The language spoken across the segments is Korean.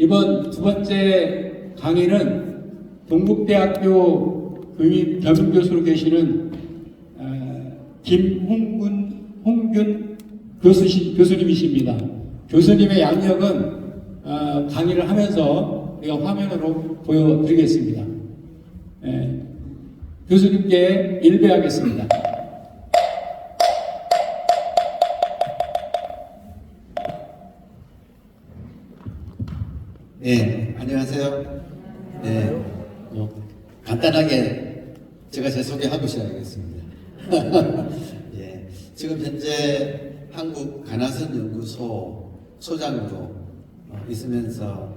이번 두 번째 강의는 동국대학교 겸임교수로 계시는 홍균 교수님이십니다. 교수님의 양력은 강의를 하면서 제가 화면으로 보여드리겠습니다. 교수님께 일배하겠습니다. 네, 안녕하세요. 네, 간단하게 제가 제 소개하고 시작하겠습니다. 예, 지금 현재 한국 가나선 연구소 소장으로 있으면서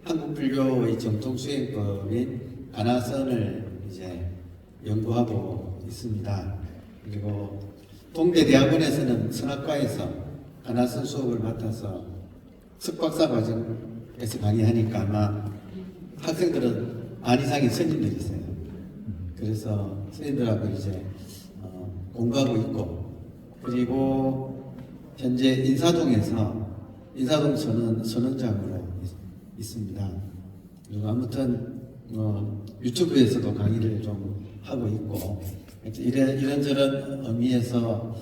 한국 불교의 정통 수행법인 가나선을 이제 연구하고 있습니다. 그리고 동대대학원에서는 성악과에서 가나선 수업을 맡아서 석박사 과정에서 강의하니까 아마 학생들은 반 이상의 스님들이세요. 그래서 스님들하고 이제 공부하고 있고, 그리고 현재 인사동에서 인사동 선원장으로 있습니다. 그리고 아무튼 유튜브에서도 강의를 좀 하고 있고, 이런저런 의미에서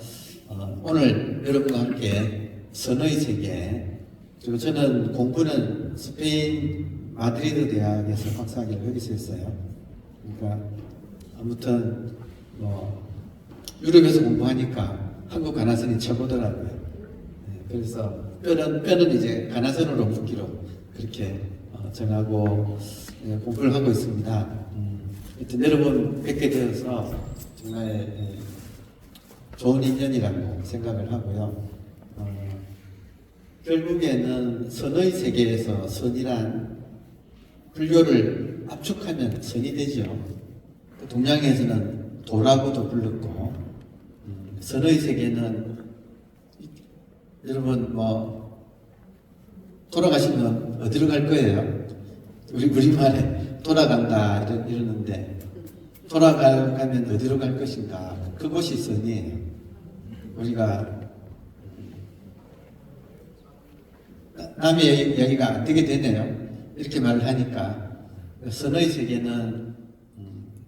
오늘 여러분과 함께 선의 세계, 그리고 저는 공부는 스페인 마드리드 대학에서 박사학위를 여기서 했어요. 그러니까 아무튼 유럽에서 공부하니까 한국 가나선이 최고더라고요. 네, 그래서 뼈는 이제 가나선으로 묶기로 그렇게 정하고 공부를 하고 있습니다. 하여튼 여러분 뵙게 되어서 정말 좋은 인연이라고 생각을 하고요. 결국에는 선의 세계에서 선이란 불교를 압축하면 선이 되죠. 동양에서는 도라고도 불렀고, 선의 세계는 여러분 돌아가시면 어디로 갈 거예요? 우리말에 돌아간다 이러는데, 돌아가면 어디로 갈 것인가? 그곳이 선이에요. 우리가 남의 이야기가 안 되게 되네요. 이렇게 말을 하니까 선의 세계는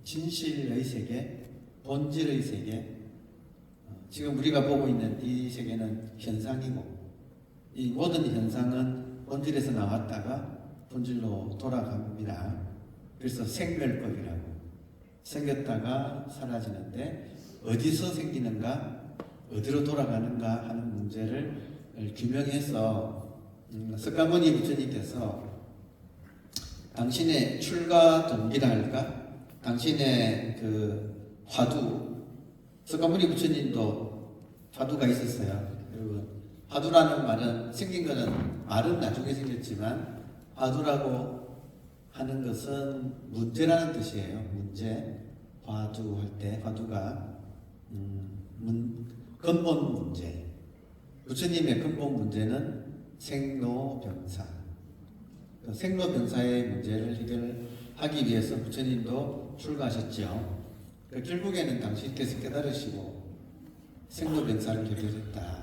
진실의 세계, 본질의 세계, 지금 우리가 보고 있는 이 세계는 현상이고, 이 모든 현상은 본질에서 나왔다가 본질로 돌아갑니다. 그래서 생멸법이라고, 생겼다가 사라지는데 어디서 생기는가, 어디로 돌아가는가 하는 문제를 규명해서 석가모니 부처님께서 당신의 출가 동기라 할까? 당신의 그 화두, 석가모니 부처님도 화두가 있었어요. 그리고 화두라는 말은, 생긴 거는 말은 나중에 생겼지만 화두라고 하는 것은 문제라는 뜻이에요. 문제, 화두 할 때 화두가 근본 문제. 부처님의 근본 문제는 생로병사. 생로병사의 문제를 해결하기 위해서 부처님도 출가하셨죠. 결국에는 당신께서 깨달으시고 생로병사를 해결했다.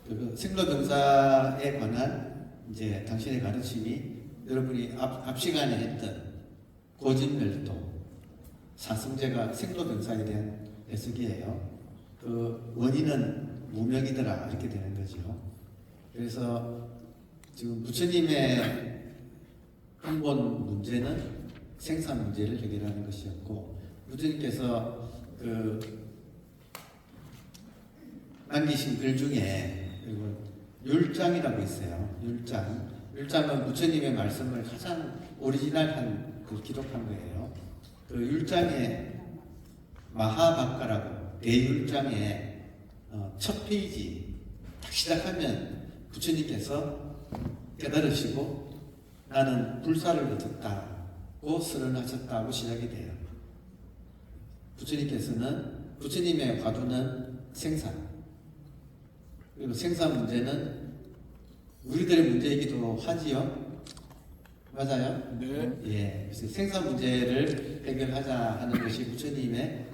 그리고 생로병사에 관한 이제 당신의 가르침이 여러분이 앞 시간에 했던 고진멸도, 사성제가 생로병사에 대한 해석이에요. 그 원인은 무명이더라 이렇게 되는 거죠. 그래서 지금 부처님의 근본 문제는 생산 문제를 해결하는 것이었고, 부처님께서 그 남기신 글 중에 율장이라고 있어요. 율장은 부처님의 말씀을 가장 오리지널한 그 기록한 거예요. 그 율장에 마하박가라고 대율장에 첫 페이지 딱 시작하면 부처님께서 깨달으시고 나는 불사를 얻었다고 선언하셨다고 시작이 돼요. 부처님께서는, 부처님의 화두는 생산, 그리고 생산 문제는 우리들의 문제이기도 하지요. 맞아요? 네. 예. 그래서 생산 문제를 해결하자 하는 것이 부처님의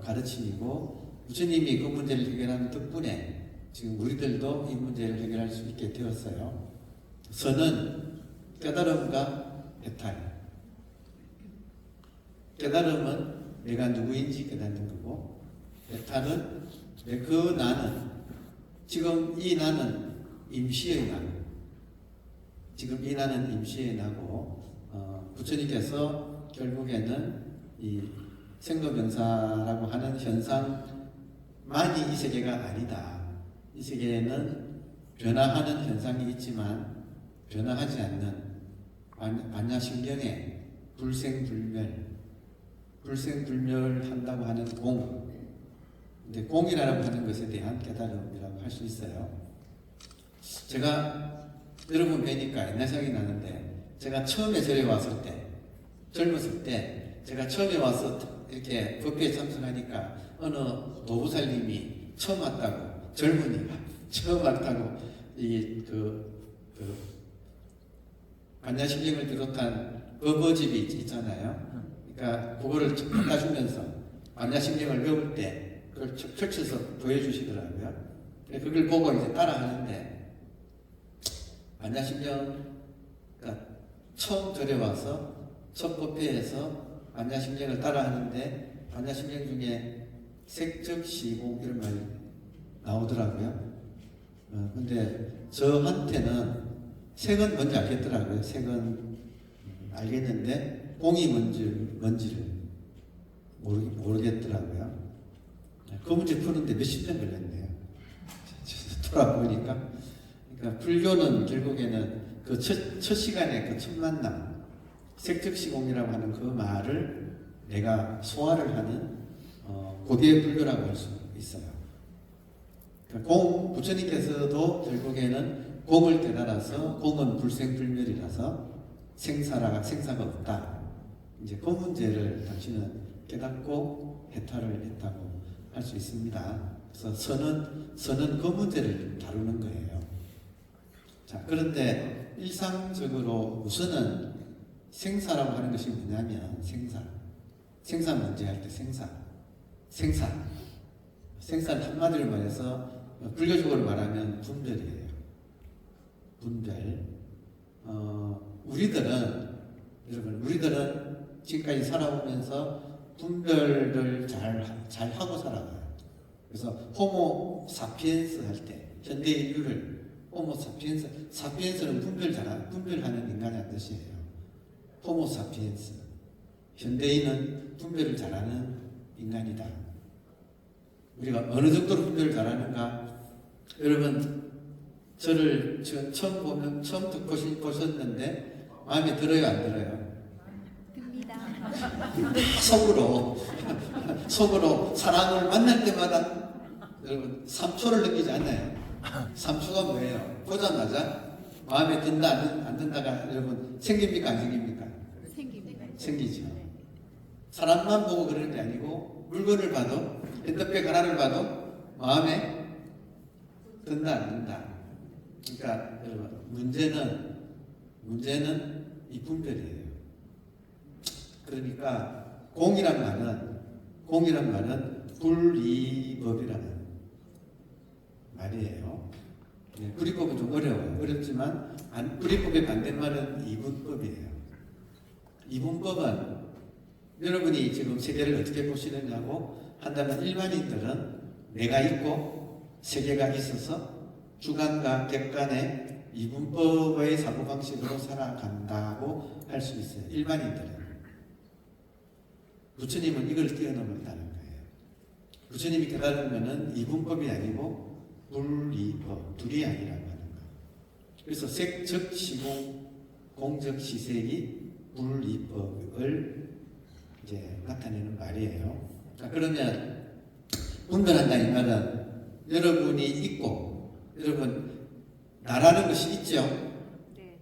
가르침이고, 부처님이 그 문제를 해결하는 덕분에 지금 우리들도 이 문제를 해결할 수 있게 되었어요. 선은 깨달음과 해탈. 깨달음은 내가 누구인지 깨닫는 거고, 해탈은 그 나는, 지금 이 나는 임시의 나고, 지금 이 나는 임시의 나고, 부처님께서 결국에는 이 생로병사라고 하는 현상만이 이 세계가 아니다. 이 세계에는 변화하는 현상이 있지만 변화하지 않는 반야심경의 불생불멸한다고 하는 공. 근데 공이라고 하는 것에 대한 깨달음이라고 할 수 있어요. 제가 여러분 뵈니까 옛날 생각이 나는데, 제가 처음에 절에 왔을 때, 젊었을 때, 제가 처음에 와서 이렇게 법회에 참석하니까 어느 도부살님이 처음 왔다고, 젊은이가 처음 왔다고 반야심경을 비롯한 법어집이 있잖아요. 그러니까 그거를 갖다 주면서 반야심경을 배울 때 그걸 펼쳐서 보여주시더라고요. 그걸 보고 이제 따라하는데, 반야심경, 그러니까 처음 절에 와서 첫 법회에서 반야심경을 따라하는데, 반야심경 중에 색적시공 이런 말이 나오더라고요. 근데 저한테는 색은 뭔지 알겠더라고요. 색은 알겠는데 공이 뭔지를 모르겠더라고요. 그 문제 푸는데 몇십 년 걸렸네요. 돌아보니까. 그러니까 불교는 결국에는 그 첫 시간에 그 첫 만남, 색적시공이라고 하는 그 말을 내가 소화를 하는 고대의 불교라고 할 수 있어요. 그러니까 부처님께서도 결국에는 공을 깨달아서, 공은 불생불멸이라서 생사가 없다. 이제 그 문제를 당신은 깨닫고 해탈을 했다고 할 수 있습니다. 그래서 선은 그 문제를 다루는 거예요. 자, 그런데 일상적으로 우선은 생사라고 하는 것이 뭐냐면, 생사 문제 할 때 생사는 한마디로 말해서 불교적으로 말하면 분별이에요. 분별. 우리들은 지금까지 살아오면서 분별을 잘 하고 살아가요. 그래서 호모 사피엔스 할 때, 현대 인류를 호모 사피엔스는 분별하는 인간이라는 뜻이에요. 호모 사피엔스. 현대인은 분별을 잘하는 인간이다. 우리가 어느 정도로 분별을 잘하는가? 여러분, 저를 처음 듣고 보셨는데 마음에 들어요, 안 들어요? 듭니다. 속으로 사랑을 만날 때마다 여러분 3초를 느끼지 않나요? 3초가 뭐예요? 보자마자 마음에 든다 안 든다가 여러분 생깁니까 안 생깁니까? 생깁니다. 생기죠. 사람만 보고 그러는 게 아니고 물건을 봐도, 핸드백 하나를 봐도 마음에 든다 안 든다. 그러니까 여러분 문제는 이 분별이에요. 그러니까 공이란 말은 불이법이라는 말이에요. 네, 불이법은 좀 어려워요. 어렵지만 불이법의 반대말은 이분법이에요. 이분법은 여러분이 지금 세계를 어떻게 보시느냐고 한다면, 일반인들은 내가 있고 세계가 있어서 주관과 객관의 이분법의 사고방식으로 살아간다고 할 수 있어요. 일반인들은. 부처님은 이걸 뛰어넘었다는 거예요. 부처님이 깨달은 것은 이분법이 아니고 불이법, 둘이 아니라고 하는 거예요. 그래서 색적 시공, 공적 시색이 불이법을 이제 나타내는 말이에요. 자, 그러면 분별한다 이 말은 여러분이 있고, 여러분 나라는 것이 있죠. 네.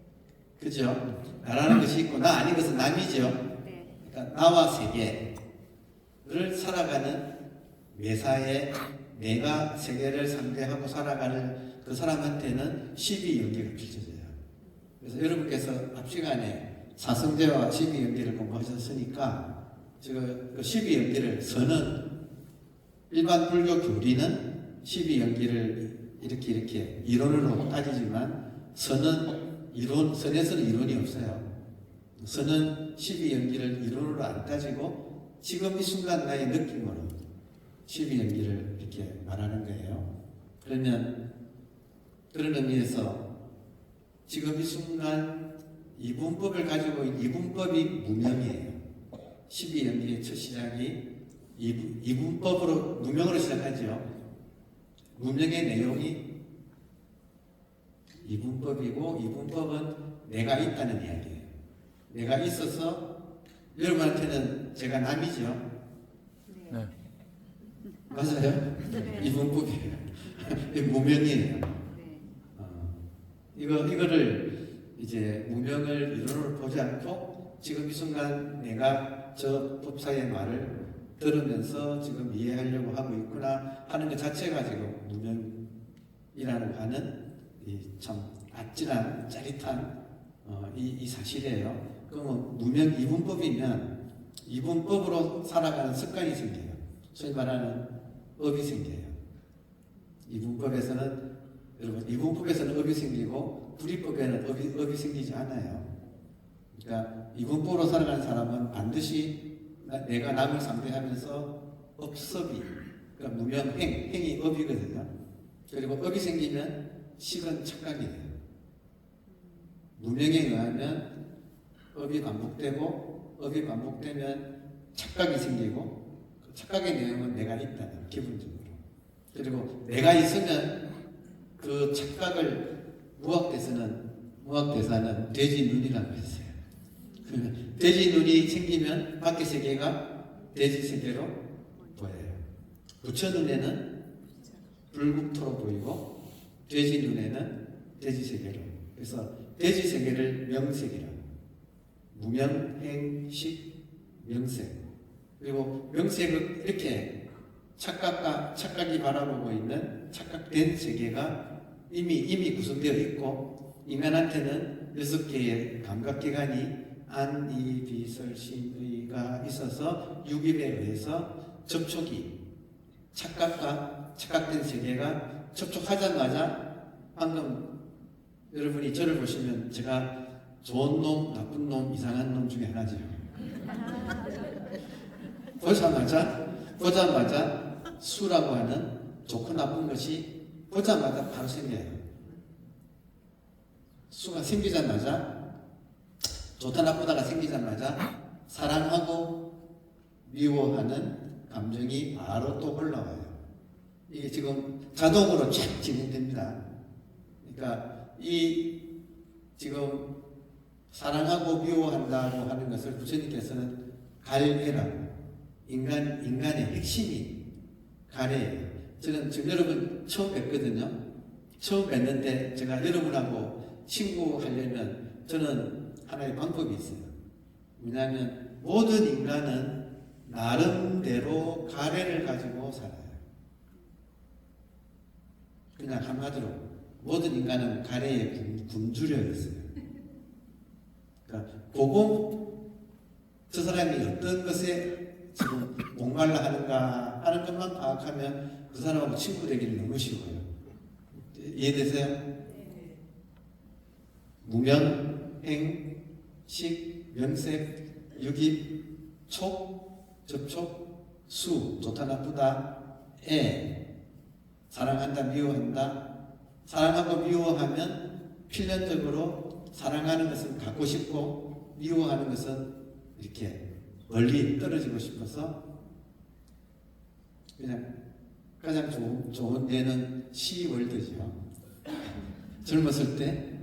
그죠? 나라는 것이 있고 나 아닌 것은 남이죠. 네. 그러니까 나와 세계를 살아가는 매사에 내가 세계를 상대하고 살아가는 그 사람한테는 12연계가 펼쳐져요. 그래서 여러분께서 앞 시간에 사성제와 12연계를 공부하셨으니까 지금 그 12연계를 선은 일반 불교 교리는 12연계를 이렇게 이론으로 따지지만 선은 선에서는 이론이 없어요. 선은 12연기를 이론으로 안 따지고 지금 이 순간 나의 느낌으로 12연기를 이렇게 말하는 거예요. 그러면 그런 의미에서 지금 이 순간 이분법을 가지고 이분법이 무명이에요. 12연기의 첫 시작이 이분법으로 무명으로 시작하죠. 무명의 내용이 이분법이고 이분법은 내가 있다는 이야기예요. 내가 있어서 여러분한테는 제가 남이죠. 네. 맞아요? 네. 이분법이에요. 무명이에요. 네. 이거를 이제 무명을 이론으로 보지 않고 지금 이 순간 내가 저 법사의 말을 들으면서 지금 이해하려고 하고 있구나 하는 것 자체가 지금 무명이라고 하는 이 참 아찔한 짜릿한 이 사실이에요. 그러면 무명 이분법이면 이분법으로 살아가는 습관이 생겨요. 소위 말하는 업이 생겨요. 이분법에서는 여러분 이분법에서는 업이 생기고 불이법에는 업이 생기지 않아요. 그러니까 이분법으로 살아가는 사람은 반드시 내가 남을 상대하면서 업섭이 그러니까 무명 행이 업이거든요. 그리고 업이 생기면 식은 착각이에요. 무명에 의하면 업이 반복되고 업이 반복되면 착각이 생기고 그 착각의 내용은 내가 있다는 기본적으로. 그리고 내가 있으면 그 착각을 무학대사는 돼지 눈이라고 했어요. 돼지 눈이 생기면 밖의 세계가 돼지 세계로 보여요. 부처 눈에는 불국토로 보이고 돼지 눈에는 돼지 세계로. 그래서 돼지 세계를 명색이라고. 무명행식 명색. 그리고 명색은 이렇게 착각이 바라보고 있는 착각된 세계가 이미 구성되어 있고 인간한테는 6개의 감각기관이 안, 이, 비, 설, 신, 의가 있어서 육입에 의해서 접촉이 착각된 세계가 접촉하자마자 방금 여러분이 저를 보시면 제가 좋은 놈, 나쁜 놈, 이상한 놈 중에 하나죠. 보자마자 수라고 하는 좋고 나쁜 것이 보자마자 바로 생겨요. 수가 생기자마자 좋다 나쁘다가 생기자마자 사랑하고 미워하는 감정이 바로 또 올라와요. 이게 지금 자동으로 쫙 진행됩니다. 그러니까 이 지금 사랑하고 미워한다고 하는 것을 부처님께서는 갈해라고 인간의 핵심이 가래예요. 저는 지금 여러분 처음 뵙거든요. 처음 뵙는데 제가 여러분하고 친구하려면 저는 하나의 방법이 있어요. 왜냐하면 모든 인간은 나름대로 가래를 가지고 살아요. 그냥 한마디로 모든 인간은 가래에 굶주려 있어요. 그러니까 저 사람이 어떤 것에 지금 목말라 하는가 하는 것만 파악하면 그 사람하고 친구 되기는 너무 쉬워요. 이해되세요? 무명, 행, 식, 명색, 유기, 촉, 접촉, 수, 좋다 나쁘다, 사랑한다 미워한다. 사랑하고 미워하면 필연적으로 사랑하는 것은 갖고 싶고 미워하는 것은 이렇게 멀리 떨어지고 싶어서 그냥 가장 좋은 예는 시월드죠. 젊었을 때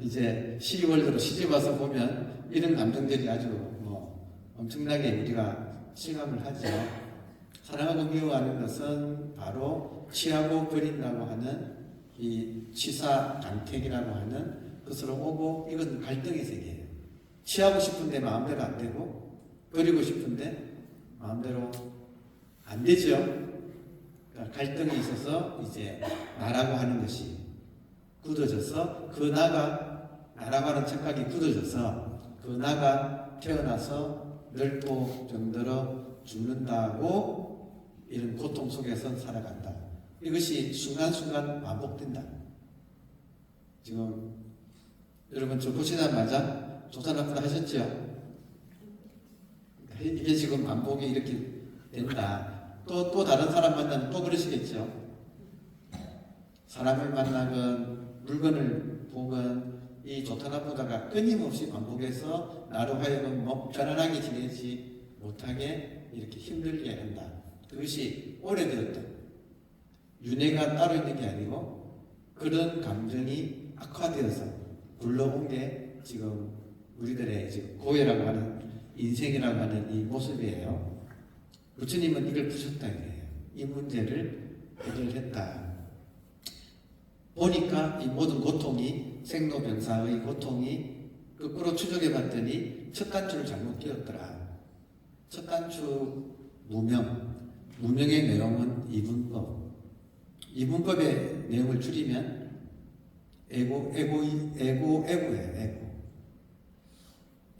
이제 시월드로 시집와서 보면 이런 감정들이 아주 엄청나게 우리가 실감을 하죠. 사랑하고 미워하는 것은 바로 취하고 버린다고 하는 이 취사간택이라고 하는 것으로 오고 이건 갈등의 세계예요. 취하고 싶은데 마음대로 안 되고 버리고 싶은데 마음대로 안 되죠. 그러니까 갈등이 있어서 이제 나라고 하는 것이 굳어져서 그 나라고 하는 착각이 굳어져서 그 나가 태어나서 늙고 병들어 죽는다고 이런 고통 속에서 살아간다. 이것이 순간순간 반복된다. 지금 여러분 저 보시자마자 조사납부를 하셨죠? 이게 지금 반복이 이렇게 된다. 또 다른 사람 만나면 또 그러시겠죠? 사람을 만나건 물건을 보건 이 좋다 나쁘다가 끊임없이 반복해서 나로 하여금 편안하게 지내지 못하게 이렇게 힘들게 한다. 그것이 오래되었다. 윤회가 따로 있는 게 아니고 그런 감정이 악화되어서 굴러온 게 지금 우리들의 지금 고해라고 하는 인생이라고 하는 이 모습이에요. 부처님은 이걸 푸셨다 이래요. 이 문제를 해결했다. 보니까 이 모든 고통이 생로병사의 고통이 거꾸로 추적해 봤더니 첫 단추를 잘못 끼웠더라. 첫 단추 무명의 내용은 이분법. 이분법의 내용을 줄이면 에고예요.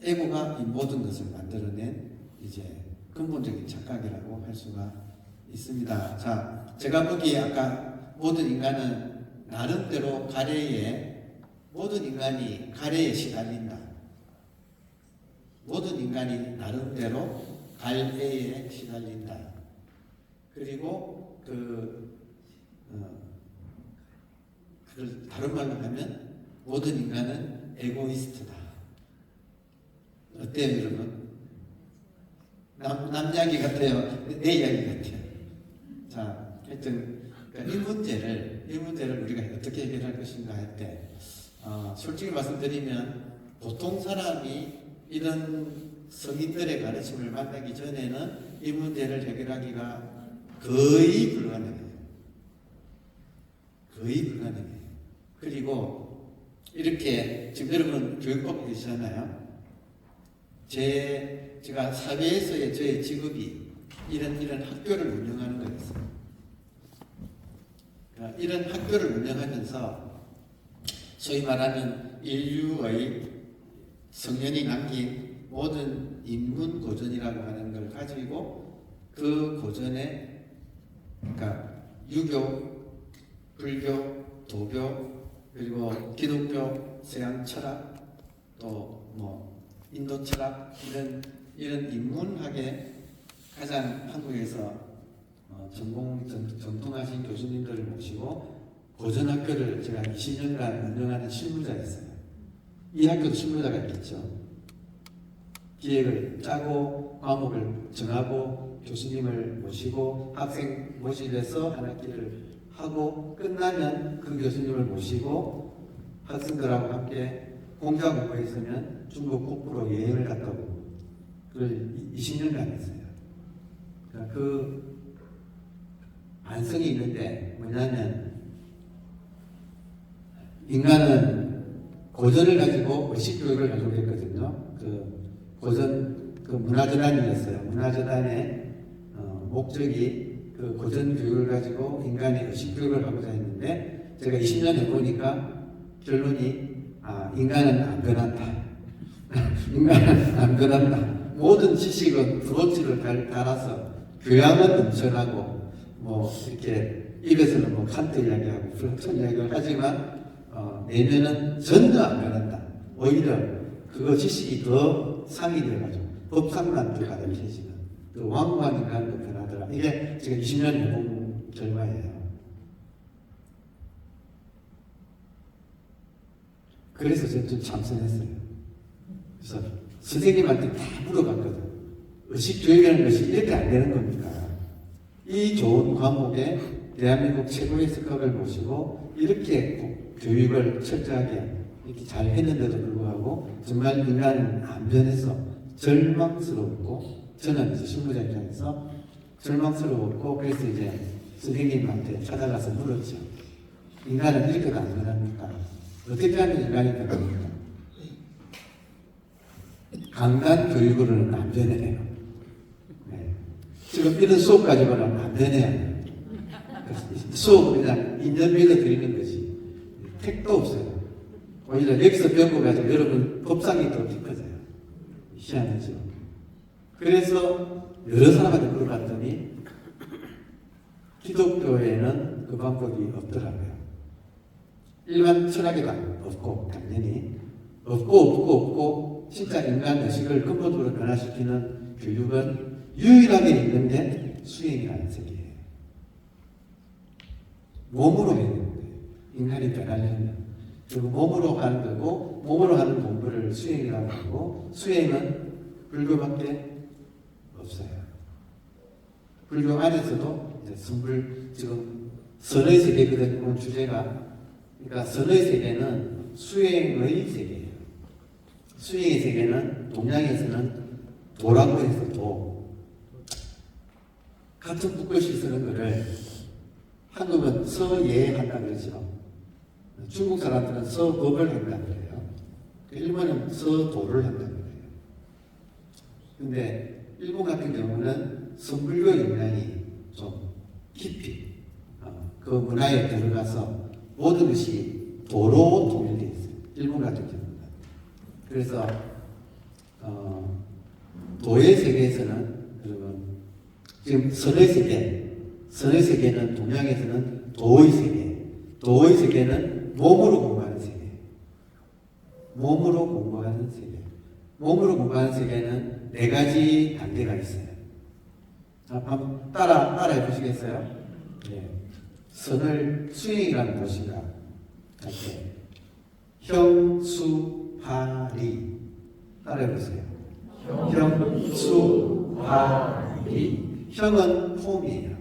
에고가 이 모든 것을 만들어낸 이제 근본적인 착각이라고 할 수가 있습니다. 자, 제가 보기에 아까 모든 인간은 나름대로 모든 인간이 가래에 시달린다. 모든 인간이 나름대로 갈대에 시달린다. 그리고 그걸 다른 말로 하면 모든 인간은 에고이스트다. 어때요, 여러분? 남 이야기 같아요. 내 이야기 같아요. 자, 하여튼 이 문제를 우리가 어떻게 해결할 것인가 할 때, 솔직히 말씀드리면 보통 사람이 이런 성인들의 가르침을 만나기 전에는 이 문제를 해결하기가 거의 불가능해요. 거의 불가능해요. 그리고 이렇게 지금 여러분 교육받고 계시잖아요. 제가 사회에서의 저의 직업이 이런 학교를 운영하는 거였어요. 이런 학교를 운영하면서 소위 말하는 인류의 성년이 남긴 모든 인문 고전이라고 하는 걸 가지고 그 고전에 그러니까 유교, 불교, 도교 그리고 기독교, 서양 철학 또 인도 철학 이런 인문학에 가장 한국에서 전통하신 교수님들을 모시고 고전학교를 제가 20년간 운영하는 실무자였어요. 이 학교도 실무자가 있겠죠. 기획을 짜고 과목을 정하고 교수님을 모시고 학생 모집해서 한 학기를 하고 끝나면 그 교수님을 모시고 학생들하고 함께 공자 공부했으면 중국 국부로 여행을 갔다 오고 그걸 20년간 했어요. 그러니까 그 반성이 있는데 뭐냐면 인간은 고전을 가지고 의식교육을 가지고 했거든요. 그 문화재단이었어요. 문화재단의 목적이 그 고전 교육을 가지고 인간의 의식교육을 하고자 했는데 제가 20년 해보니까 결론이 인간은 안 변한다. 인간은 안 변한다. 모든 지식은 브로치를 달아서 교양은 넘쳐나고 이렇게 입에서는 칸트 이야기하고 플라톤 이야기를 하지만 내면은 전혀 안 변한다. 오히려 그거 지식이 더 상이 돼가지고 법상란도 가득해지는 그 왕후한 인간도 변하더라. 이게 제가 20년 해본 결과예요. 그래서 저는 좀 참선했어요. 그래서 선생님한테 다 물어봤거든. 의식교육이라는 것이 이렇게 안 되는 겁니까? 이 좋은 과목에 대한민국 최고의 스카를 모시고 이렇게 교육을 철저하게 이렇게 잘 했는데도 불구하고 정말 인간은 안 변해서 절망스럽고 저는 이제 실무자 입장에서 절망스러웠고 그래서 이제 선생님한테 찾아가서 물었죠. 인간은 이렇게도 안 변합니까? 어떻게 하면 인간이 변합니까? 강단 교육으로는 안 변해요. 네. 지금 이런 수업 가지고는 안 변해요. 수업을 그냥 인연 믿어드리는 것이 택도 없어요. 오히려 여기서 배운 거 가지고 여러분 법상이 더 깊어져요. 희한하죠. 그래서 여러 사람한테 물어봤더니 기독교에는 그 방법이 없더라고요. 일반 철학에도 없고 당연히 없고 진짜 인간 의식을 근본적으로 변화시키는 교육은 유일하게 있는 게 수행이라는 세계예요. 몸으로 해야 되는 거예요. 인간이 변하려면. 그리고 몸으로 하는 거고 몸으로 하는 공부를 수행이라고 하고 수행은 불교밖에 없어요. 불교 안에서도 이제 선불 지금 선의 세계거든요. 오늘 주제가. 그러니까 선의 세계는 수행의 세계예요. 수행의 세계는 동양에서는 도라고 해서 도. 같은 붓글씨 쓰는 거를 한국은 서예한다 그러죠. 중국 사람들은 서법을 한다 그래요. 일본은 서도를 한다 그래요. 근데 일본 같은 경우는 선불교 영향이 좀 깊이 그 문화에 들어가서 모든 것이 도로 통일되어 있어요. 일본 같은 경우는. 그래서 도의 세계에서는 그러면 지금 선의 세계는 동양에서는 도의 세계, 도의 세계는 몸으로 공부하는 세계, 몸으로 공부하는 세계, 몸으로 공부하는 세계는 4가지 단계가 있어요. 자, 한번 따라해 보시겠어요? 네. 선을 수행이라는 것이가 할때 형수파리 따라해 보세요. 형수파리 형은 폼이에요.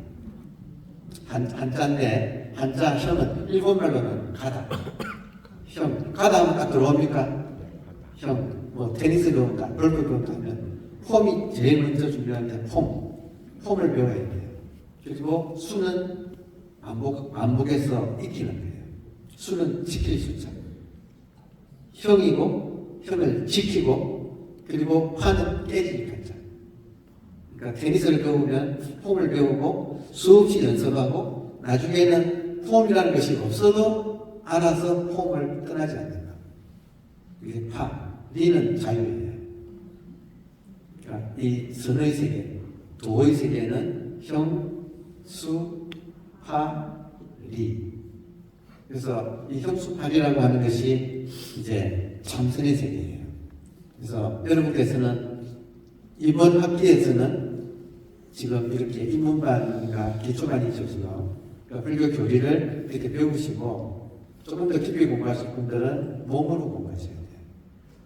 한자인데 한자 형은 일본말로는 가다. 형 가다 하면 딱 들어옵니까? 형 뭐 테니스 배운다, 골프 배운다 하면 폼이 제일 먼저 중요한 게 폼을 배워야 돼요. 그리고 수는 반복해서 익히는 거예요. 수는 지킬 숫자. 형이고 형을 지키고 그리고 파는 깨질 판자. 그러니까 테니스를 배우면 폼을 배우고 수없이 연습하고 나중에는 폼이라는 것이 없어도 알아서 폼을 떠나지 않는다. 이게 파. 리는 자유예요. 그러니까 이 선의 세계, 도의 세계는 형, 수, 파, 리. 그래서 이 형수파리라고 하는 것이 이제 참선의 세계예요. 그래서 여러분께서는 이번 학기에서는 지금 이렇게 입문반과 기초반이죠, 지금. 그러니까 불교 교리를 이렇게 배우시고 조금 더 깊이 공부하실 분들은 몸으로 공부하셔야 돼요.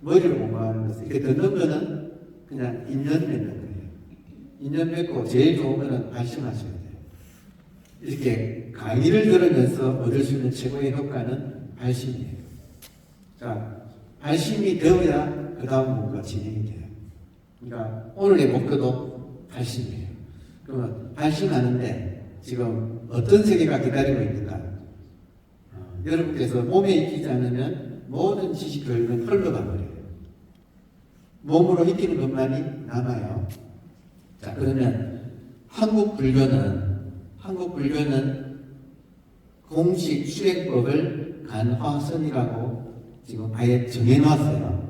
머리로 공부하는 것은 이렇게 듣는 거는 그냥 인연 맺는 거예요. 인연 맺고 제일 좋은 거는 발심하셔야 돼요. 이렇게 강의를 들으면서 얻을 수 있는 최고의 효과는 발심이에요. 자, 발심이 되어야 그 다음 뭔가 진행이 돼요. 그러니까 오늘의 목표도 발심이에요. 그러면 발심하는데 지금 어떤 세계가 기다리고 있는가? 여러분께서 몸에 익히지 않으면 모든 지식들은 흘러가 버려요. 몸으로 익히는 것만이 남아요. 자, 그러면 한국 불교는 공식 수행법을 간화선이라고 지금 아예 정해놨어요.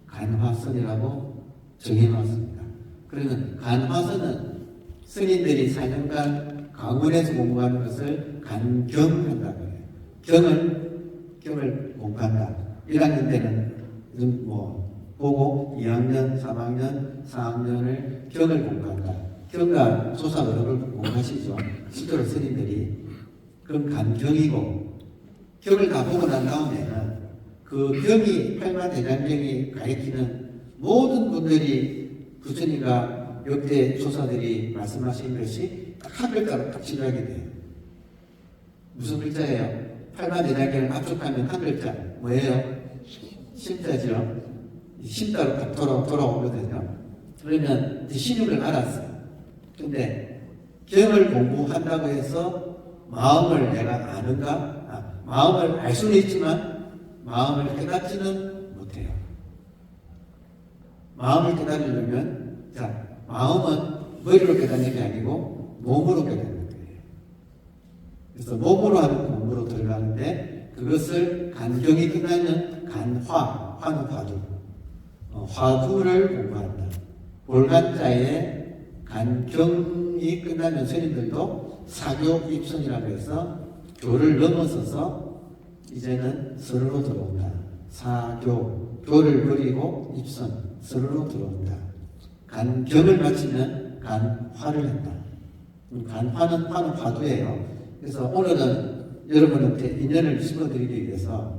간화선이라고 정해놨습니다. 그러면 간화선은 스님들이 4년간 강원에서 공부하는 것을 간경한다고 해요. 경을 공부한다. 1학년 때는 뭐 보고 2학년, 3학년, 4학년을 경을 공부한다. 경과 조사 어록을 공부하시죠. 실제로 스님들이. 그럼 간경이고 경을 다 보고 난 다음에는 그 경이 팔마대장경이 가리키는 모든 분들이 부처님과 역대 조사들이 말씀하신 것이 딱 한 글자로 딱 지나게 돼요. 무슨 글자예요? 팔마대장경을 압축하면 한 글자 뭐예요? 심자죠. 심자로 딱 돌아오거든요. 그러면 신육을 알았어요. 근데 경을 공부한다고 해서 마음을 내가 아는가? 마음을 알 수는 있지만 마음을 깨닫지는 못해요. 마음을 깨달으려면 자, 마음은 머리로 깨닫는 게 아니고 몸으로 깨닫는 거예요. 그래서 몸으로 하는 공부로 들어가는데 그것을 간경이 끝나면 화는 화두. 화두를 공부한다. 볼간자에 간경이 끝나면 스님들도 사교 입선이라고 해서 교를 넘어서서 이제는 선으로 들어온다. 사교, 교를 그리고 입선, 서로로 들어온다. 간경을 마치면 간화를 한다. 간화는 화두예요. 그래서 오늘은 여러분한테 인연을 심어드리기 위해서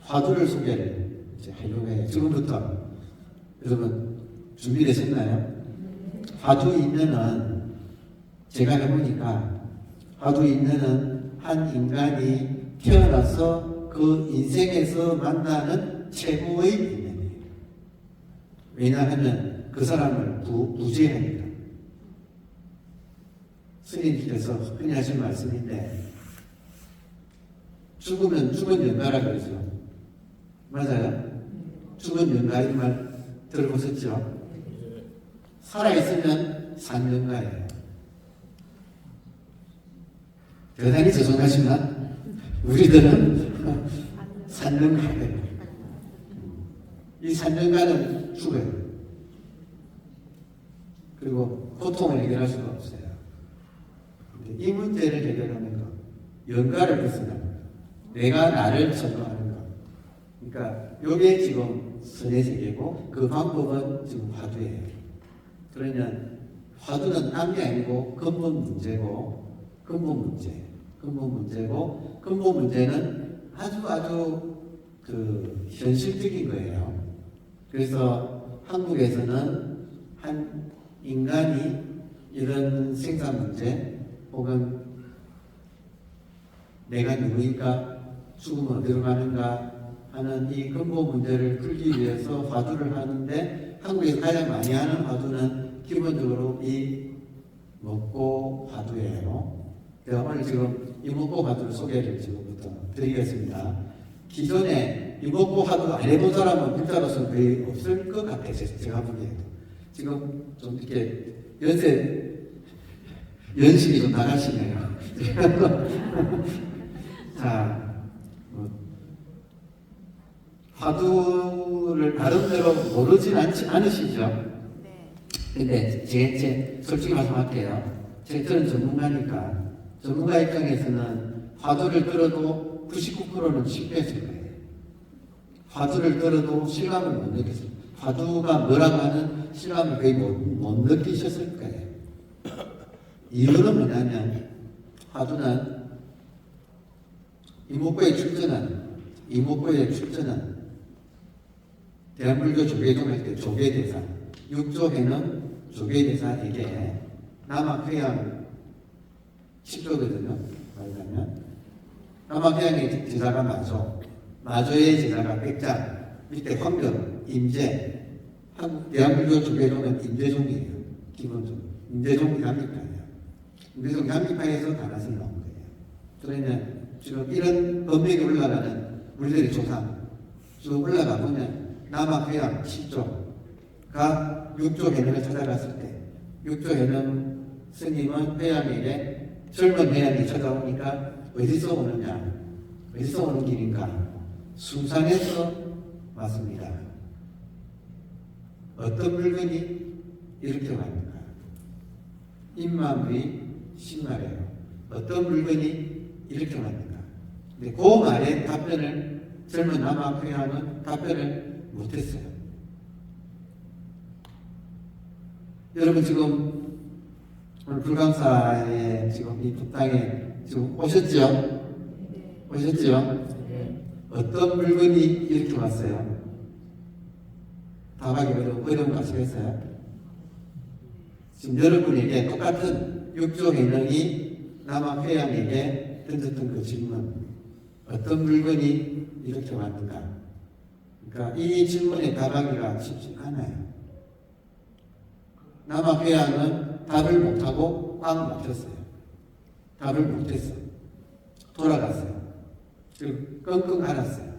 화두를 소개를 이제 하려고 해요. 지금부터 여러분 준비되셨나요? 화두 인연은 제가 해보니까 화두 인연은 한 인간이 태어나서 그 인생에서 만나는 최고의 인연이에요. 왜냐하면 그 사람을 부재합니다. 스님께서 흔히 하신 말씀인데 죽으면 죽은 연가라 그러죠. 맞아요? 죽은 연가 이 말 들어보셨죠? 살아있으면 산연가예요. 대단히 죄송하지만 우리들은 산연가예요. 이 산연가는 죽어요. 그리고 고통을 해결할 수가 없어요. 근데 이 문제를 해결하는 것, 연가를 벗어나는 것, 내가 나를 전도하는 것. 그러니까 이게 지금 선의 세계고 그 방법은 지금 화두예요. 그러면 화두는 딴 게 아니고 근본 문제고 근본 문제는 아주 그 현실적인 거예요. 그래서 한국에서는 한 인간이 이런 생산 문제 혹은 내가 누구니까 죽으면 어디로 가는가 하는 이 근본 문제를 풀기 위해서 화두를 하는데 한국에서 가장 많이 하는 화두는 기본적으로 이 먹고 화두예요. 그래서 오늘 지금 이 먹고 화두를 소개를 지금부터 드리겠습니다. 기존에 이 먹고 화두 안 해본 사람은 글자로서는 거의 없을 것 같아요. 제가 보기에도. 지금 좀 이렇게 연식이 좀 나가시네요. 자, 화두를 나름대로 모르진 않으시죠? 네. 근데 제 솔직히 말씀할게요. 저는 전문가니까 전문가 입장에서는 화두를 들어도 99%는 실패했을 거예요. 화두를 들어도 실감을 못 느꼈어요. 화두가 뭐라고 하는 실감을 거의 못 느끼셨을 거예요. 이유는 뭐냐면 화두는 이목구에 출전한 대한불교 조계종 할 때 조계대사, 육조회는 조계대사에게 남학회양 10조거든요. 말하자면 남학회양의 제자가 마조의 제자가 백장, 밑에 황경, 임재, 한국 대한불교 조계종은 임재종이에요. 기본적으로 임재종 양미파예요. 임재종 양미파에서 단아을 나온 거예요. 그러면 지금 이런 법맥이 올라가는 우리들의 조상 쭉 올라가 보면 남학회양 10조가 육조 해능을 찾아갔을 때 육조 해능 스님은 회양에게 젊은 회양이 찾아오니까 어디서 오느냐? 어디서 오는 길인가? 숭산에서 왔습니다. 어떤 물건이 이렇게 왔는가? 입마물이 신말이에요. 어떤 물건이 이렇게 왔는가? 근데 그 말에 답변을 젊은 남학회양은 답변을 못했어요. 여러분 지금 오늘 불광사에 지금 이 북당에 지금 오셨죠? 오셨죠? 어떤 물건이 이렇게 왔어요? 답하기 어려운 거 아시겠어요? 지금 여러분에게 똑같은 육조 해능이 남학회양에게 던졌던 그 질문, 어떤 물건이 이렇게 왔는가? 그러니까 이 질문에 답하기가 쉽지 않아요. 남학회양은 답을 못하고 꽉 막혔어요. 답을 못했어요. 돌아갔어요. 그리고 끙끙 앓았어요.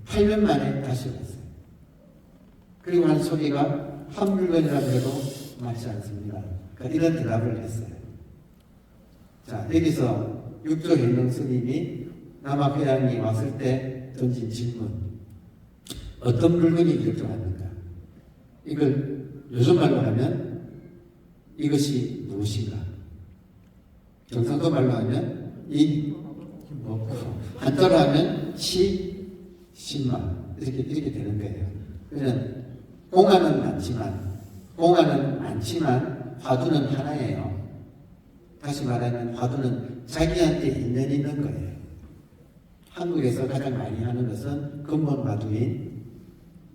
8년 만에 다시 왔어요. 그리고 한 소리가 한 물건이라고 해도 맞지 않습니다. 그러니까 이런 대답을 했어요. 자, 여기서 육조 해능 스님이 남학회양이 왔을 때 던진 질문, 어떤 물건이 이렇게 왔는가? 이걸 요즘 말로 하면 이것이 무엇인가? 경상도 말로 하면 이 먹고, 한자로 하면 10만 이렇게 되는 거예요. 그러면 공화는 많지만 화두는 하나예요. 다시 말하면 화두는 자기한테 있는 거예요. 한국에서 가장 많이 하는 것은 근본 화두인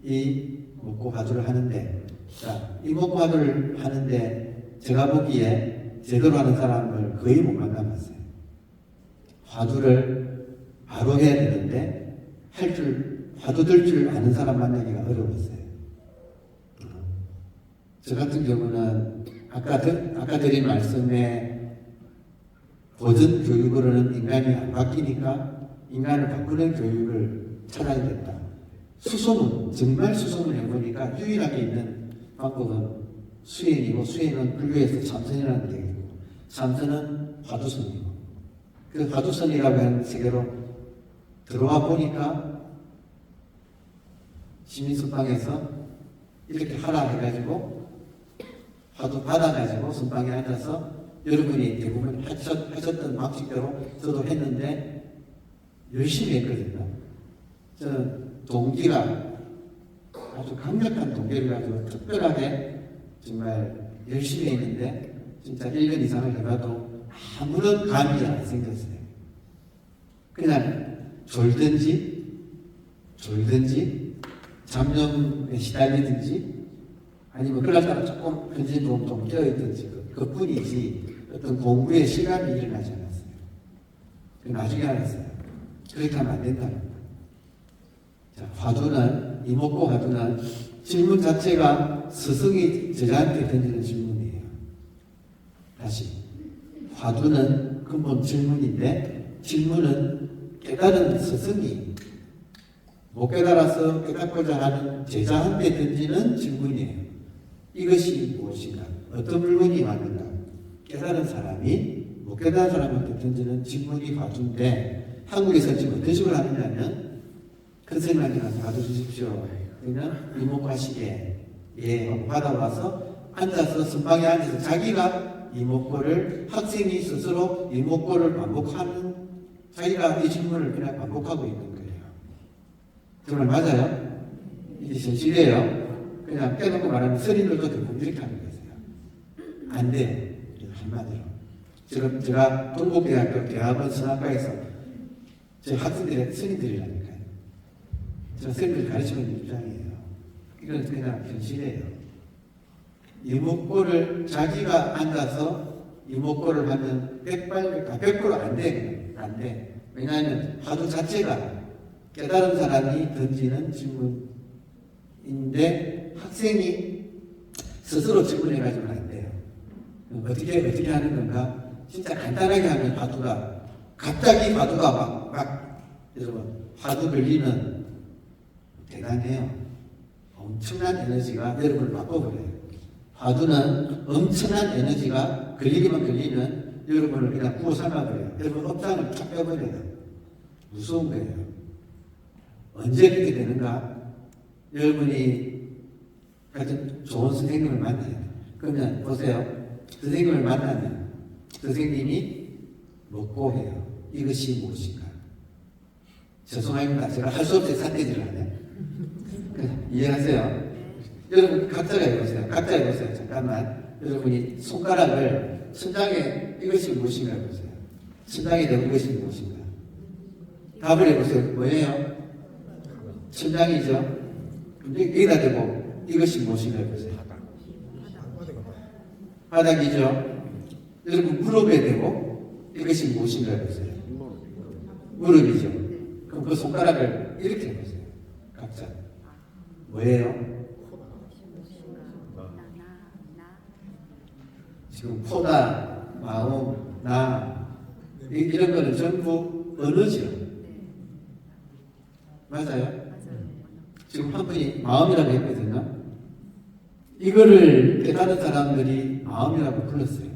이 목고 화두를 하는데, 자, 이 목고 화두를 하는데 제가 보기에 제대로 하는 사람을 거의 못 만나봤어요. 화두를 바로 해야 되는데 화두 들 줄 아는 사람 만나기가 어려웠어요. 저 같은 경우는 아까 드린 말씀에 보전 교육으로는 인간이 안 바뀌니까 인간을 바꾸는 교육을 찾아야 된다. 정말 수소문 해보니까 유일하게 있는 방법은 수행이고, 수행은 불교에서 참선이라는 게 있고, 참선은 화두선이고, 그 화두선이라고 하는 세계로 들어와 보니까 시민선방에서 이렇게 하라 해가지고 화두 받아가지고 선방에 앉아서 여러분이 대부분 하셨던 방식대로 저도 했는데 열심히 했거든요. 저는 동기가 아주 강력한 동기를 가지고 특별하게 정말 열심히 했는데 진짜 1년 이상을 해봐도 아무런 감이 안 생겼어요. 그냥 졸든지 잡념에 시달리든지 아니면 그러다가 조금 현재 좀 깨어있든지 그뿐이지 어떤 공부의 실감이 일어나지 않았어요. 나중에 알았어요. 그렇게 하면 안 된다는 거예요. 자, 화두는, 이목고 화두는 질문 자체가 스승이 저자한테 던지는 질문이에요. 다시, 화두는 근본 질문인데 질문은 깨달은 스승이 못 깨달아서 깨닫고자 하는 제자한테 던지는 질문이에요. 이것이 무엇인가? 어떤 물건이 왔는가? 깨달은 사람이 못 깨달은 사람한테 던지는 질문이 화두인데, 한국에서 지금 어떤 식으로 하느냐면 큰 스님한테 가서 화두 주십시오. 그러면 이목하시게 예 받아와서 앉아서 선방에 앉아서 자기가 이목고를, 학생이 스스로 이목고를 반복하는, 자기가 이 질문을 그냥 반복하고 있는 거예요. 정말 맞아요? 이게 현실이에요. 그냥 깨놓고 말하면 스님들도 대부분 이렇게 하는 거예요. 안 돼요. 한마디로. 지금 제가 동국대학교 대학원 성악과에서 제 학생들의 스님들이라니까요. 제가 스님들 가르치는 입장이에요. 이건 그냥 현실이에요. 이목고를 자기가 앉아서 이목고를 하면 100% 안 돼. 안 돼. 왜냐하면 화두 자체가 깨달은 사람이 던지는 질문인데 학생이 스스로 질문해가지고는 안 돼요. 어떻게 하는 건가? 진짜 간단하게 하면 화두가, 갑자기 화두가 여러분, 화두 걸리면 대단해요. 엄청난 에너지가 여러분을 바꿔버려요. 화두는 엄청난 에너지가 걸리면 여러분을 그냥 구워 삶아버려요. 여러분 업장을 쫙 빼버려요. 무서운 거예요. 언제 그렇게 되는가? 여러분이 하여튼 좋은 선생님을 만나요. 그러면 보세요. 선생님을 만나면 선생님이 먹고 해요. 이것이 무엇인가? 죄송합니다. 제가 할 수 없이 사태질을 하네. 이해하세요? 여러분 각자가 해보세요. 잠깐만. 여러분이 손가락을 천장에 이것이 무엇인가 해보세요. 천장에 대고 이것이 무엇인가? 답을 해보세요. 뭐예요? 천장이죠? 여기다 대고 이것이 무엇인가 해보세요. 바닥이죠? 여러분 무릎에 대고 이것이 무엇인가 해보세요. 무릎이죠? 그럼 그 손가락을 이렇게 해보세요. 각자. 뭐예요? 지금 포다, 마음, 나 이런 거는 전부 언어죠. 맞아요? 지금 한 분이 마음이라고 했거든요. 이거를 깨달은 사람들이 마음이라고 불렀어요.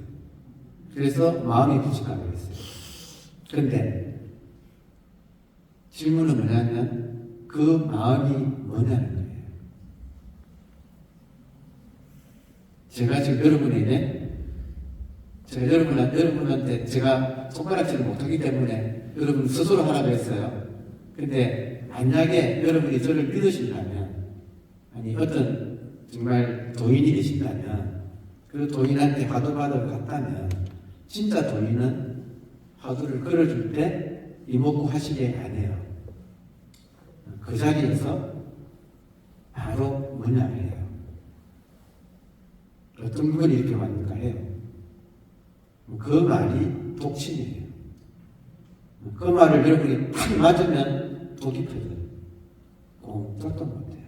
그래서 마음이 부족하다고 했어요. 그런데 질문은 뭐냐면 그 마음이 뭐냐는 거예요. 제가 지금 여러분한테 제가 손가락질을 못하기 때문에 여러분 스스로 하라고 했어요. 근데 만약에 여러분이 저를 믿으신다면, 아니 어떤 정말 도인이 계신다면, 그 도인한테 화두 받으러 갔다면 진짜 도인은 화두를 걸어줄 때 이목구 하시게 안 해요. 그 자리에서 바로 뭐냐 해요. 어떤 분이 이렇게 왔는가 해요. 그 말이 독침이에요. 그 말을 여러분이 탁 맞으면 독이 펴져요. 꼼짝도 못해요.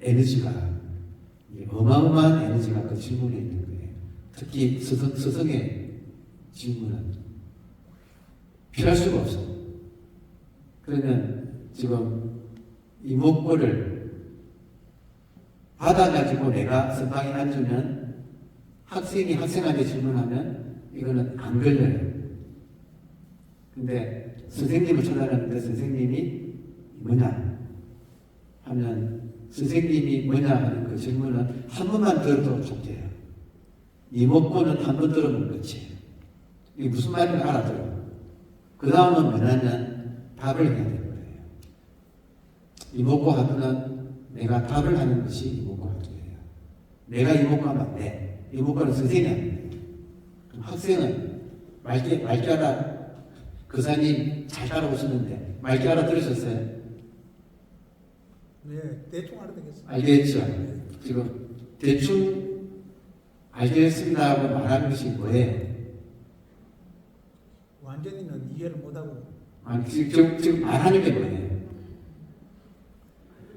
에너지가, 어마어마한 에너지가 그 질문에 있는 거예요. 특히 스승의 질문은 피할 수가 없어요. 그러면 지금 이목구를 받아가지고 내가 선방에 앉으면 학생이 학생한테 질문하면 이거는 안 걸려요. 근데 선생님을 찾아가는데 선생님이 뭐냐 하면 선생님이 뭐냐 하는 그 질문은 한 번만 들어도 족돼요. 이목구는 한 번 들으면 끝이에요. 이게 무슨 말인지 알아들어요. 그 다음은 뭐냐면 답을 해야 되는 거예요. 이목구 하두는 내가 답을 하는 것이 이목구 하두예요. 내가 이목구 하면 안 돼. 이목구는 선생님이 안 돼. 그럼 학생은 맑게 알아. 교사님 잘 따라오시는데 맑게 알아들으셨어요? 네, 대충 알아듣겠습니다. 알겠죠? 지금 대충 알겠습니다 하고 말하는 것이 뭐예요? 완전히는 이해를 못하고. 아니, 지금 말하는 게 뭐예요?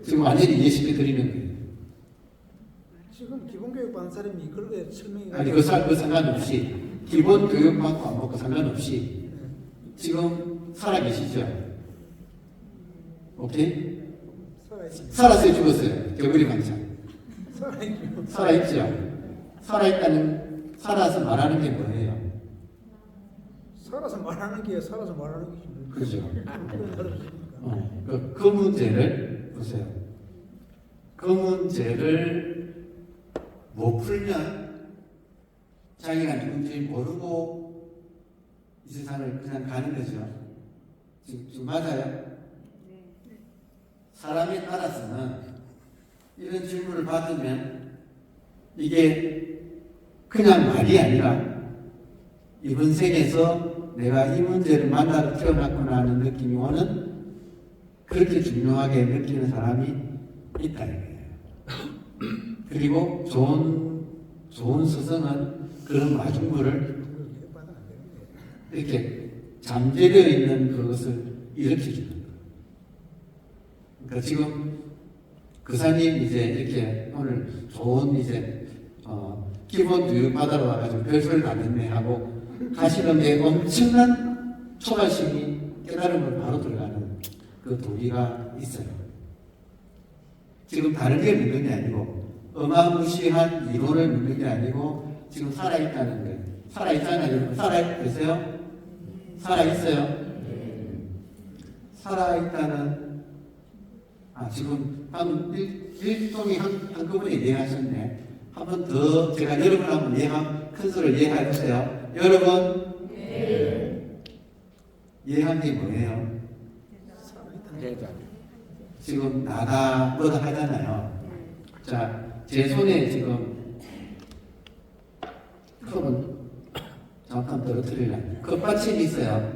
지금 완전히 이해시켜 드리는 거예요. 지금 기본교육 받는 사람이 그렇게 설명이 아니, 그 상관없이, 기본 교육 받고 안 받고 상관없이, 지금 살아계시죠? 오케이? 살아있습니다. 살았어요, 죽었어요? 겨울이 반찬. 살아있죠. 살아있죠? 살아서 말하는 게 뭐예요? 살아서 말하는 게 살아서 말하는 것이 뭐. 그죠? 그런 어렵습니까? 그 문제를 보세요. 그 문제를 못 풀면 자기가 누군지 모르고 이 세상을 그냥 가는 거죠. 지금 맞아요? 사람에 따라서는 이런 질문을 받으면 이게 그냥 말이 아니라 이번 생에서 내가 이 문제를 만나러 태어났구나 하는 느낌이 오는 그렇게 중요하게 느끼는 사람이 있다 이거예요. 그리고 좋은 스승은 그런 마중물을 이렇게 잠재되어 있는 그것을 일으켜주는 거예요. 그러니까 지금 교사님 이제 이렇게 오늘 좋은 이제 기본 교육 받으러 와가지고 별소리를 안 듣네 하고 가시는데 엄청난 초가심이 깨달음을 바로 들어가는 그 도리가 있어요. 지금 다른 게 묻는 게 아니고 어마무시한 이론을 묻는 게 아니고 지금 살아있다는 거예요. 살아있잖아요. 여러분 살아계세요? 살아있어요? 살아있다는 지금 방금 일종이 한꺼번에 이해하셨네. 한 번 더 제가 여러분 한번 큰 소리를 이해해 주세요. 여러분 이해한 게 뭐예요? 지금 나다 너다 하잖아요. 자, 제 손에 지금 컵은 잠깐 떨어뜨리려면 컵 받침이 있어요.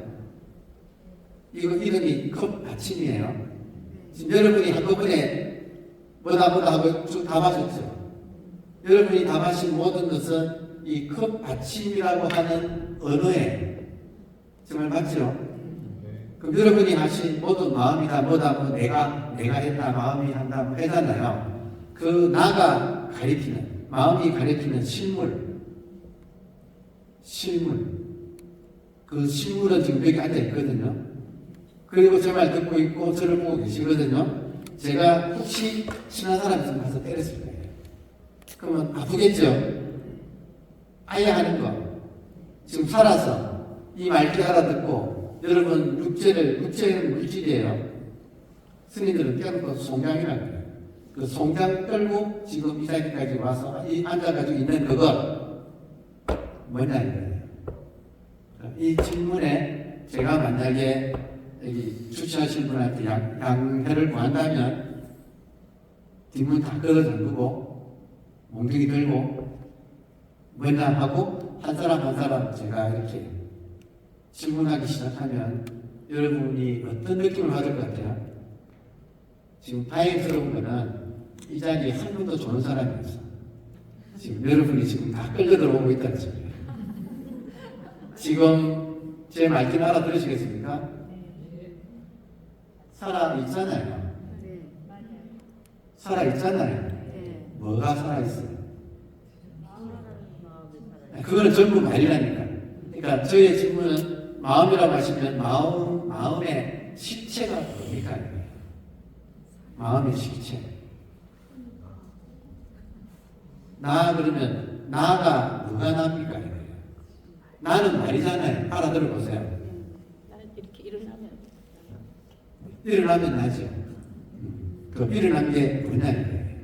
이거 이름이 컵 받침이에요. 지금 여러분이 한꺼번에 뭐다 하고 쭉 다 마셨죠. 여러분이 다 마신 모든 것은 이 컵 받침이라고 하는 언어에 정말 맞죠? 그럼 여러분이 하신 모든 마음이다 뭐다 내가 했다 마음이 한다 뭐 하잖아요. 그 나가 가리키는 마음이 가리키는 실물 그 실물은 지금 여기 앉아 있거든요. 그리고 제 말 듣고 있고 저를 보고 계시거든요. 제가 혹시 친한 사람 있으면 가서 때렸을 거예요. 그러면 아프겠죠? 아예 하는 거. 지금 살아서 이 말귀 알아듣고 여러분 육체는 물질이에요. 스님들은 껴놓고 송장이라고 해요. 그 송장 끌고 지금 이 자리까지 와서 앉아가지고 있는 그것 뭐냐 이거예요. 이 질문에 제가 만약에 여기 주최하신 분한테 양해를 구한다면 뒷문 다 걸어 잠그고 몽둥이 들고 뭐냐 하고 한 사람 한 사람 제가 이렇게 질문하기 시작하면 여러분이 어떤 느낌을 받을 것 같아요? 지금 다행스러운 거는 이 자리에 한 분도 좋은 사람이 없어. 지금 여러분이 지금 다 끌려 들어오고 있다는 소리예요. 지금 제 말씀 알아들으시겠습니까? 살아있잖아요. 네, 맞아요. 살아있잖아요. 네. 뭐가 살아있어요? 그거는 전부 말이라니까. 그러니까 저의 질문은 마음이라고 하시면 마음의 실체가 뭡니까? 마음의 실체. 나 그러면 나가 누가 납니까? 나는 말이잖아요. 알아들어 보세요. 나는 이렇게 일어나면 일어나면 나죠. 그 일어난 게 뭐냐 이거예요.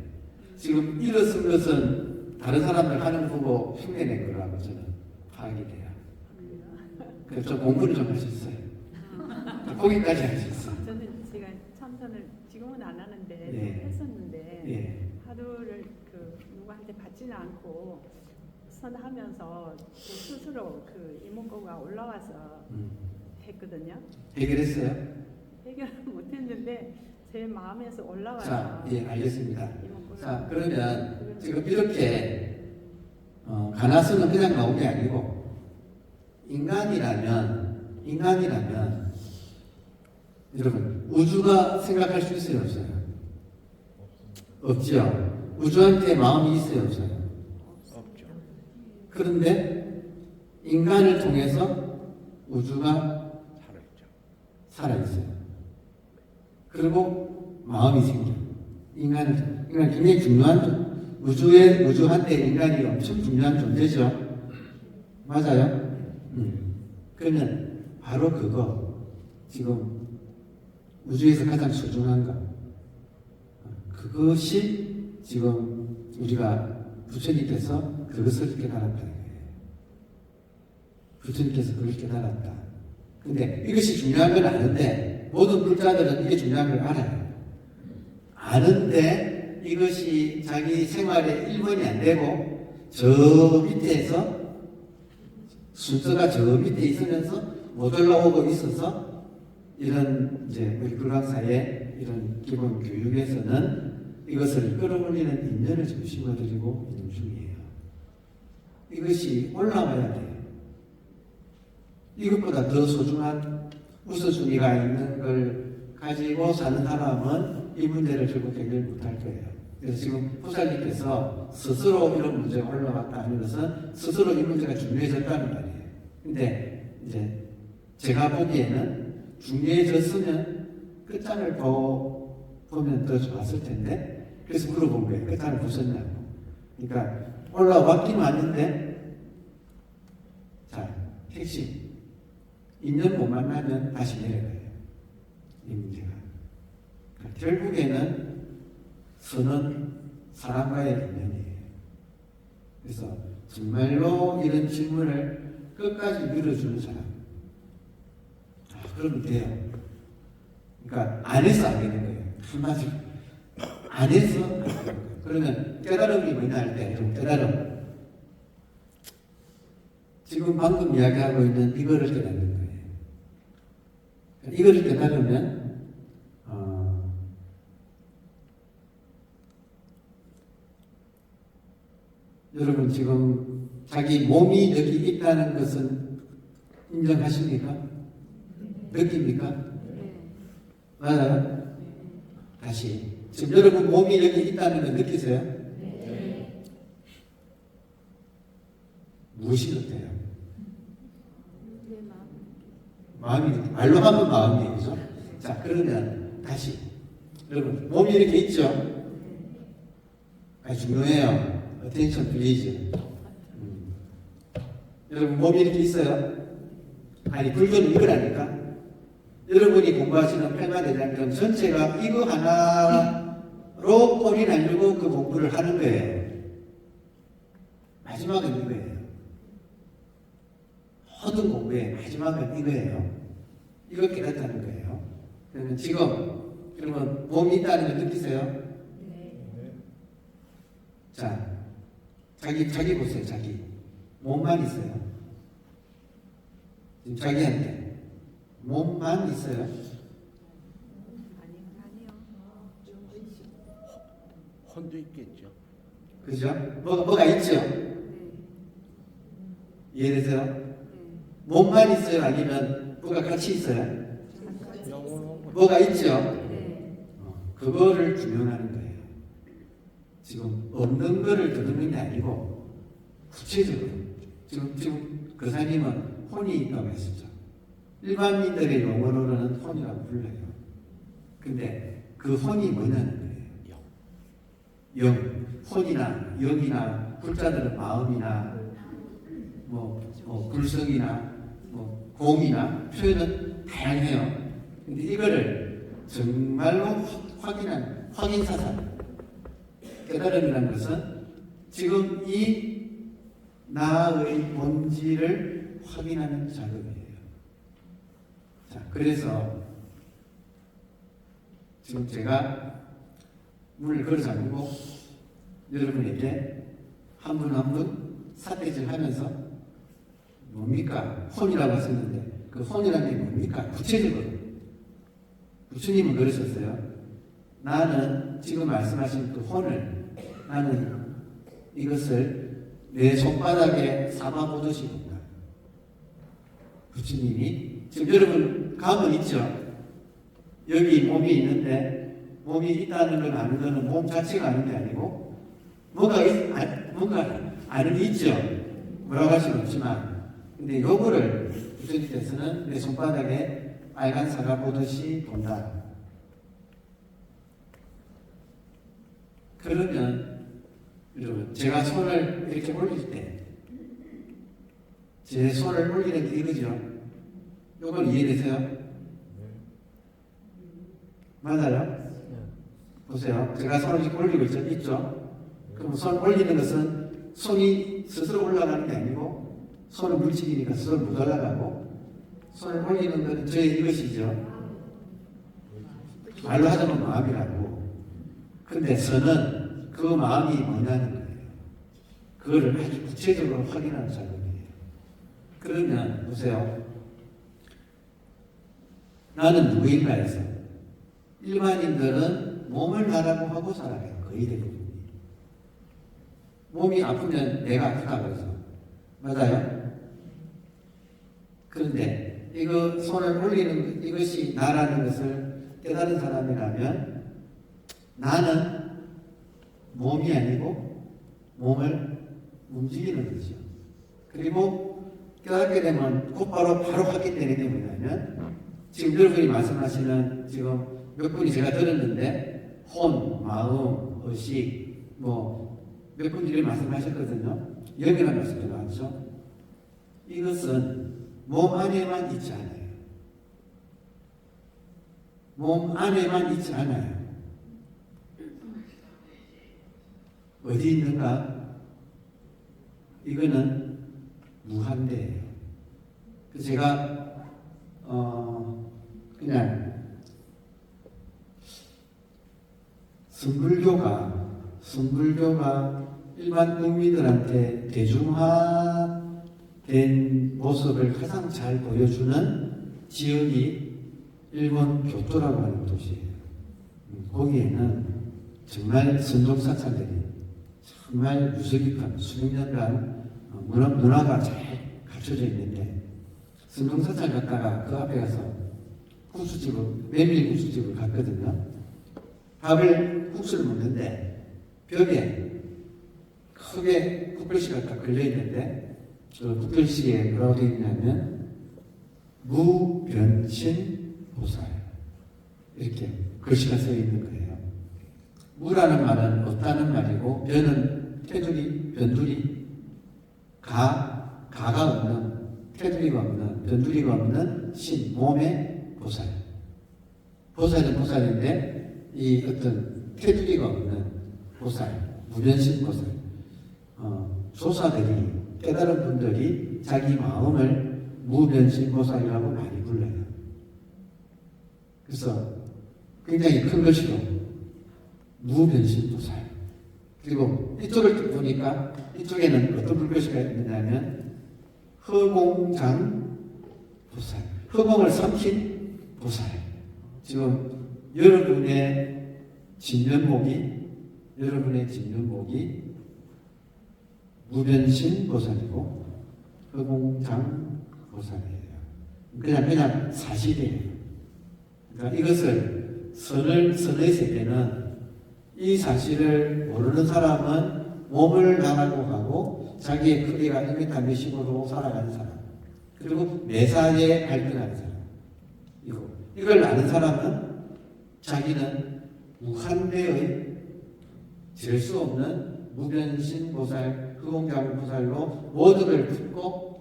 지금 일어선 것은 다른 사람들 하는 거 보고 흉내낸 거라고 저는 파악이 돼요. 그래서 좀 공부를 좀 하셨어요. 거기까지 하셨어요. 저는 제가 참선을 지금은 안 하는데 예. 했었는데 예. 하루를 그 누구한테 받지는 않고 선하면서 그 스스로 그 이목구가 올라와서 했거든요. 해결했어요? 해결은 못했는데 제 마음에서 올라와서 자, 예, 알겠습니다. 이목구를 자, 그러면 지금 이렇게 가나스는 그냥 나온 게 아니고 인간이라면 여러분 우주가 생각할 수 있어요, 없어요? 없죠. 우주한테 마음이 있어요, 없어요? 없죠. 그런데 인간을 통해서 우주가 살아있죠. 살아있어요. 그리고 마음이 생겨. 인간 굉장히 중요한, 우주한테 인간이 엄청 중요한 존재죠. 맞아요? 그러면 바로 그거, 지금 우주에서 가장 소중한 거, 그것이 지금 우리가 부처님께서 그것을 깨달았다는 거예요. 부처님께서 그걸 깨달았다. 근데 이것이 중요한 건 아는데 모든 불자들은 이게 중요한 걸 알아요. 아는데 이것이 자기 생활에 1번이 안 되고 저 밑에서 순서가 저 밑에 있으면서 못 올라오고 있어서 이런 이제 우리 불광사의 이런 기본 교육에서는 이것을 끌어올리는 인연을 좀 심어드리고 있는 중이에요. 이것이 올라와야 돼요. 이것보다 더 소중한 우선순위가 있는 걸 가지고 사는 사람은 이 문제를 결국 해결 못할 거예요. 그래서 지금 후사님께서 스스로 이런 문제가 올라왔다 하는 것은 스스로 이 문제가 중요해졌다는 말이에요. 근데 이제 제가 보기에는 중요해졌으면 끝장을 보면 더 좋았을 텐데 그래서 물어본 거예요. 끝장을 보셨냐고. 그러니까 올라왔긴 왔는데 자, 핵심 인연 못 만나면 다시 내려가요. 이 문제가. 그러니까 결국에는 선은 사람과의 인연이에요. 그래서 정말로 이런 질문을 끝까지 밀어주는 사람. 그러면 돼요. 그러니까 안 해서 안 되는 거예요. 한마디로. 안 해서 안 되는 거예요. 그러면 깨달음이 뭐냐 할 때, 깨달음. 지금 방금 이야기하고 있는 이거를 깨닫는 거예요. 이거를 깨달으면 여러분 지금 자기 몸이 여기 있다는 것은 인정하십니까? 느낍니까? 맞아요? 다시 지금 여러분 몸이 여기 있다는 거 느끼세요? 무엇이 어때요? 마음이 말로 하면 마음이에요, 그죠? 자, 그러면 다시 여러분 몸이 이렇게 있죠? 아주 중요해요. attention please. 여러분 몸이 이렇게 있어요? 아니 불교는 이거라니까. 여러분이 공부하시는 평가대장경 전체가 이거 하나로 꼬리 날리고 그 공부를 하는 거예요. 마지막은 이거예요. 모든 공부의 마지막은 이거예요. 이거 깨닫다는 거예요. 그러면 지금 그러면 몸이 있다는 걸 느끼세요? 네. 자, 자기 보세요. 자기 몸만 있어요. 지금 자기한테 몸만 있어요. 아니요. 혼도 있겠죠. 그죠? 뭐가 있죠? 네. 이해되세요? 네. 몸만 있어요? 아니면 뭐가 같이 있어요? 영혼은 뭐가 있죠? 네. 그거를 규명하는 거예요. 지금 없는 거를 더듬는 게 아니고 구체적으로 지금 그사님은 혼이 있다고 했었죠. 일반인들의 용어로는 혼이라고 불러요. 근데 그 혼이 뭐냐는 거예요. 영. 혼이나 영이나 불자들은 마음이나 뭐 불성이나 뭐 공이나 표현은 다양해요. 근데 이거를 정말로 확인한 확인사상 깨달음이라는 것은 지금 이 나의 본질을 확인하는 작업이에요. 자, 그래서 지금 제가 문을 걸어 잠그고 여러분에게 한 분 한 분 사태질 하면서 뭡니까? 혼이라고 했었는데 그 혼이라는 게 뭡니까? 구체적으로 부처님은 그러셨어요. 나는 지금 말씀하신 그 혼을 나는 이것을 내 손바닥에 삼아보듯이 본다. 부처님이 지금 여러분 감은 있죠? 여기 몸이 있는데 몸이 있다는 걸 아는 것은 몸 자체가 아는 게 아니고 뭔가 아는 게 있죠. 뭐라고 할 수는 없지만 근데 요거를 부처님께서는 내 손바닥에 빨간 사과 보듯이 본다. 그러면 여러분 제가 손을 이렇게 올릴 때 제 손을 올리는 게 이거죠. 요걸 이해되세요? 맞아요? 보세요. 제가 손을 이렇게 올리고 있죠? 그럼 손 올리는 것은 손이 스스로 올라가는 게 아니고 손은 물질이니까 스스로 못 올라가고 손을 올리는 것은 저의 이것이죠. 말로 하자면 마음이라고. 근데 선은 그 마음이 뭐냐는 거예요. 그거를 아주 구체적으로 확인하는 작업이에요. 그러면 보세요. 나는 누구인가 해서 일반인들은 몸을 나라고 하고 살아요. 거의 대부분이. 몸이 아프면 내가 아프다고 해서. 맞아요? 그런데 이거 손을 올리는 이것이 나라는 것을 깨달은 사람이라면 나는 몸이 아니고 몸을 움직이는 거죠. 그리고 깨닫게 되면 곧바로 바로 확인되게 되면 지금 여러분이 말씀하시는 지금 몇 분이 제가 들었는데 혼, 마음, 의식 뭐 몇 분들이 말씀하셨거든요. 영이라는 말씀 들어봤죠. 이것은 몸 안에만 있지 않아요. 몸 안에만 있지 않아요. 어디 있는가? 이거는 무한대예요. 그래서 제가 그냥 선불교가 일반 국민들한테 대중화된 모습을 가장 잘 보여주는 지역이 일본 교토라고 하는 도시예요. 거기에는 정말 선종사찰들이 정말 유서 깊은 수백 년간 문화가 잘 갖춰져 있는데 선종사찰 갔다가 그 앞에 가서 메밀 국수집을 갔거든요. 국수를 먹는데 벽에 크게 국글씨가 딱 걸려있는데 그 국글씨에 뭐라고 되어 있냐면 무변신 보살 이렇게 글씨가 써 있는 거예요. 무라는 말은 없다는 말이고 변은 변두리 가가 없는 테두리가 없는 변두리가 없는 신 몸의 보살. 보살은 보살인데 이 어떤 테두리가 없는 보살, 무변신 보살. 조사들이 깨달은 분들이 자기 마음을 무변신 보살이라고 많이 불러요. 그래서 굉장히 큰 것이로 무변신보살. 그리고 이쪽을 보니까 이쪽에는 어떤 불꽃이가 있느냐면 허공장 보살. 허공을 삼킨 보살. 지금 여러분의 진면목이 무변신 보살이고 허공장 보살이에요. 그냥 사실이에요. 그러니까 이것을 선의 세계는 이 사실을 모르는 사람은 몸을 나라고 하고 자기의 크기가 1m 몇십으로 살아가는 사람, 그리고 매사에 발등하는 사람. 이걸 아는 사람은 자기는 무한대의 잴 수 없는 무변신 보살, 허공장 보살로 모두를 품고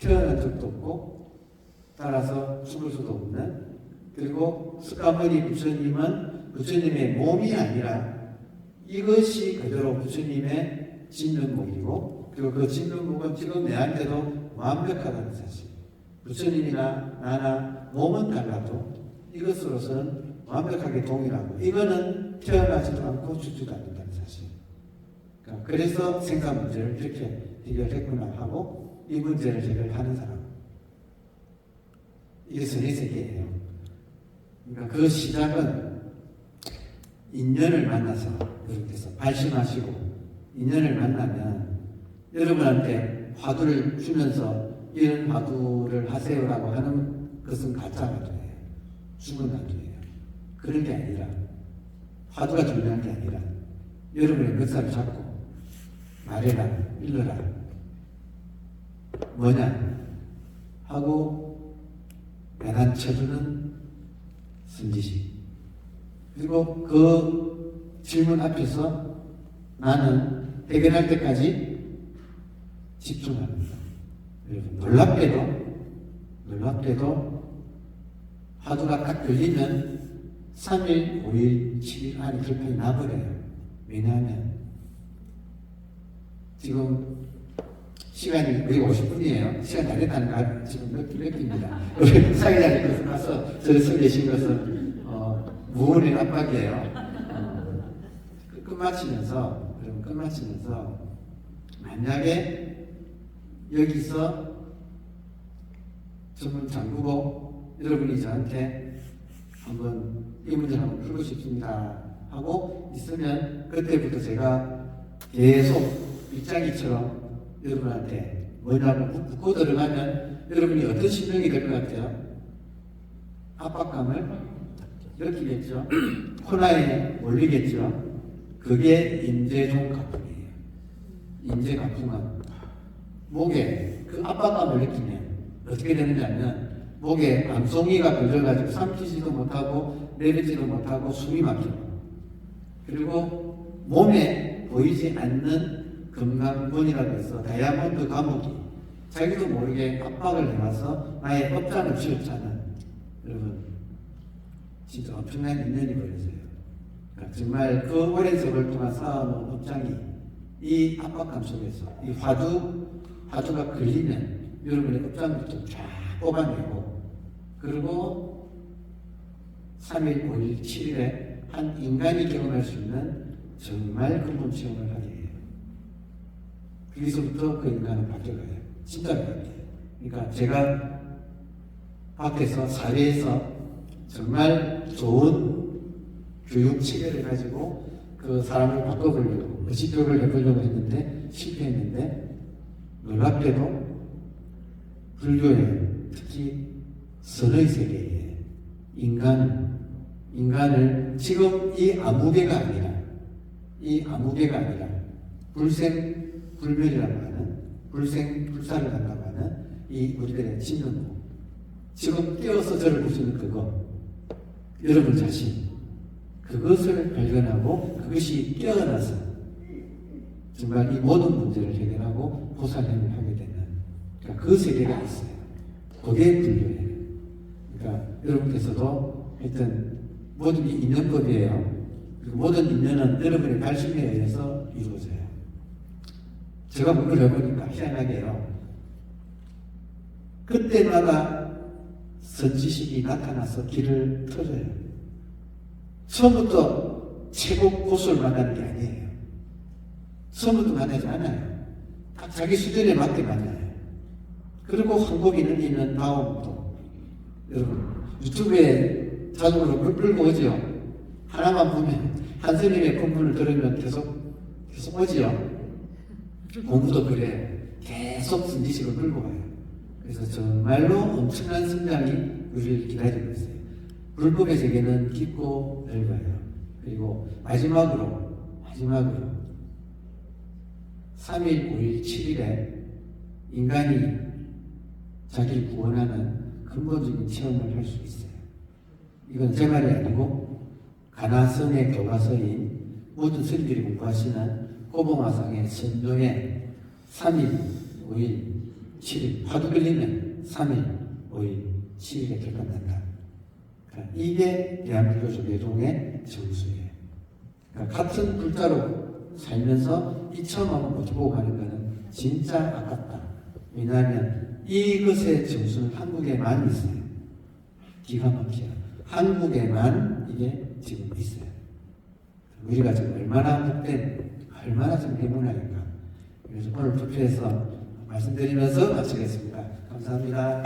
태어난 적도 없고 따라서 죽을 수도 없는, 그리고 스카머니 부처님의 몸이 아니라 이것이 그대로 부처님의 진면목이고, 그리고 그 진면목은 지금 내한테도 완벽하다는 사실. 부처님이나 나나 몸은 달라도 이것으로서는 완벽하게 동일하고, 이거는 태어나지도 않고 죽지도 않는다는 사실. 그래서 생사 문제를 이렇게 해결했구나 하고 이 문제를 해결하는 사람, 이게 선의 세계예요. 그러니까 그 시작은 인연을 만나서 여러분께서 발심하시고, 인연을 만나면 여러분한테 화두를 주면서 이런 화두를 하세요라고 하는 것은 가짜 화두예요. 죽은 화두예요. 그런 게 아니라, 화두가 중요한 게 아니라 여러분의 멱살을 잡고 말해라, 일러라, 뭐냐 하고 야단쳐주는 선지식. 그리고 그 질문 앞에서 나는 해결할 때까지 집중합니다. 여러분, 놀랍게도 화두가 딱 걸리면 3일, 5일, 7일 안에 결판이 나버려요. 왜냐하면 지금 시간이 거의 50분이에요. 시간 다 됐다는 거 지금 느낍니다. 우리 사회자님께서 가서 저를 서 계신 것은 무언의 압박이에요. 끝마치면서 만약에 여기서 전문 장구고 여러분이 저한테 한번 이 문제를 한번 풀고 싶습니다 하고 있으면, 그때부터 제가 계속 일장이처럼 여러분한테 뭐냐고 묻고 들어가면 여러분이 어떤 심정이 될 것 같아요? 압박감을 느끼겠죠? 코너에 몰리겠죠? 그게 임재종 가풍이에요. 임재 가풍은 목에 그 압박감을 느끼면 어떻게 되느냐면 목에 암송이가 걸려가지고 삼키지도 못하고 내뱉지도 못하고 숨이 막히고, 그리고 몸에 보이지 않는 금강문이라고 해서 다이아몬드 감옥이 자기도 모르게 압박을 해와서 나의 업장을 쥐어짜는, 여러분 진짜 엄청난 인연이 벌어져요. 그러니까 정말 그 오랜 세월 동안 쌓아놓은 업장이 이 압박감 속에서 이 화두가 걸리면 여러분의 업장부터 쫙 뽑아내고, 그리고 3일, 5일, 7일에 한 인간이 경험할 수 있는 정말 근본 체험을 하게 해요. 거기서부터 그 인간은 바뀌어가요. 진짜 바뀌어요. 그러니까 제가 밖에서 사회에서 정말 좋은 교육 체계를 가지고 그 사람을 바꿔보려고 의식교육을 해보려고 했는데 실패했는데, 놀랍게도 불교에 특히 선의 세계에 인간을 지금 이 아무개가 아니라 불생불멸이라고 하는, 불생불사를 한다고 하는 이 우리들의 진면목, 지금 깨어서 저를 볼 수 있는 그거, 여러분 자신, 그것을 발견하고 그것이 깨어나서 정말 이 모든 문제를 해결하고 보살행을 하게 되는, 그러니까 그 세계가 있어요. 그게 불교예요. 그러니까 여러분께서도 하여튼 모든 게 인연법이에요. 그리고 모든 인연은 여러분의 발심에 의해서 이루어져요. 제가 공부를 해보니까 희한하게요. 그때마다 선지식이 나타나서 길을 터줘요. 처음부터 최고 고수를 만나는 게 아니에요. 처음부터 만나지 않아요. 딱 자기 수준에 맞게 만나요. 그리고 한국인을 있는 다음부터 여러분 유튜브에 자동으로 끌고 오죠. 하나만 보면 한 스님의 공부를 들으면 계속 오지요. 공부도 그래요. 계속 선지식을 끌고 와요. 그래서 정말로 엄청난 성장이 우리를 기다리고 있어요. 불법의 세계는 깊고 넓어요. 그리고 마지막으로 3일, 5일, 7일에 인간이 자기를 구원하는 근본적인 체험을 할 수 있어요. 이건 제 말이 아니고 가나성의 교과서인 모든 스님들이 공부하시는 꼬봉화상의 선조의 3일, 5일, 7일 화두 걸리면 3일, 5일, 7일에 결판난다. 그러니까 이게 대한불교 조계종의 정수예요. 그러니까 같은 불자로 살면서 이 처음 한번 못 보고 가는 거는 진짜 아깝다. 왜냐하면 이것의 정수는 한국에만 있어요. 기가 막혀요. 한국에만 이게 지금 있어요. 우리가 지금 얼마나 복된, 얼마나 지금 행운아인가. 그래서 오늘 투표해서 말씀드리면서 마치겠습니다. 감사합니다.